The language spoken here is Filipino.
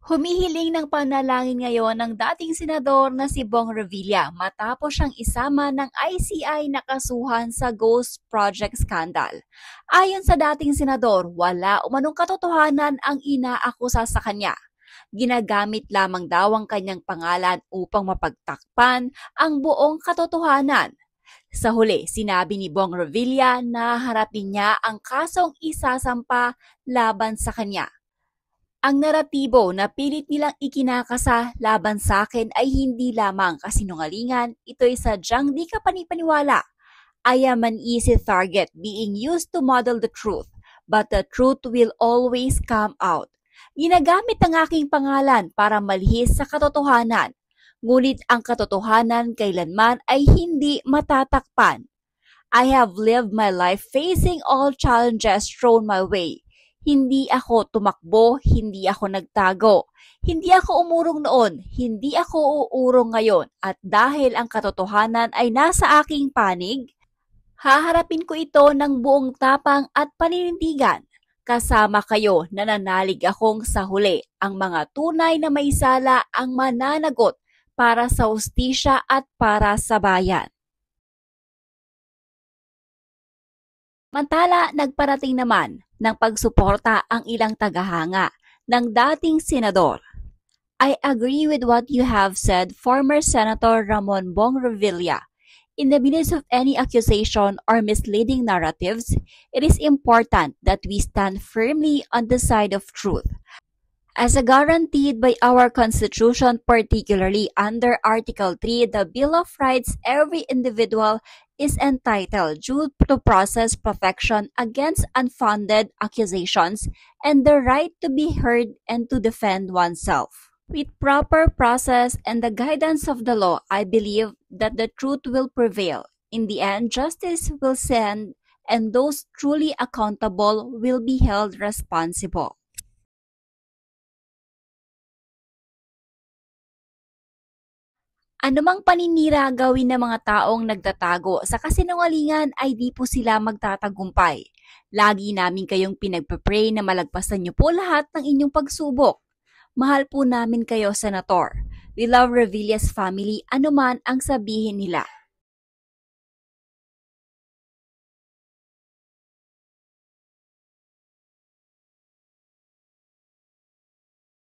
Humihiling ng panalangin ngayon ng dating senador na si Bong Revilla matapos siyang isama ng ICI na kasuhan sa Ghost Project scandal. Ayon sa dating senador, wala umanong katotohanan ang inaakusa sa kanya. Ginagamit lamang daw ang kanyang pangalan upang mapagtakpan ang buong katotohanan. Sa huli, sinabi ni Bong Revilla na harapin niya ang kasong isasampa laban sa kanya. Ang naratibo na pilit nilang ikinakasa laban sa akin ay hindi lamang kasinungalingan, ito'y sadyang di ka panipaniwala. I am an easy target being used to model the truth, but the truth will always come out. Ginagamit ang aking pangalan para malihis sa katotohanan, ngunit ang katotohanan kailanman ay hindi matatakpan. I have lived my life facing all challenges thrown my way. Hindi ako tumakbo, hindi ako nagtago. Hindi ako umurong noon, hindi ako uurong ngayon. At dahil ang katotohanan ay nasa aking panig, haharapin ko ito ng buong tapang at paninindigan. Kasama kayo, nananalig akong sa huli. Ang mga tunay na may sala ang mananagot para sa hustisya at para sa bayan. Mantala, nagparating naman ng pagsuporta ang ilang tagahanga ng dating senador. I agree with what you have said, former Senator Ramon Bong Revilla. In the midst of any accusation or misleading narratives, it is important that we stand firmly on the side of truth. As guaranteed by our Constitution, particularly under Article 3, the Bill of Rights, every individual is entitled due to process protection against unfounded accusations and the right to be heard and to defend oneself. With proper process and the guidance of the law, I believe that the truth will prevail. In the end, justice will stand and those truly accountable will be held responsible. Anumang paninira gawin ng mga taong nagtatago sa kasinungalingan ay di po sila magtatagumpay. Lagi namin kayong pinagpapray na malagpasan niyo po lahat ng inyong pagsubok. Mahal po namin kayo, Senator. We love Revilla's family anuman ang sabihin nila.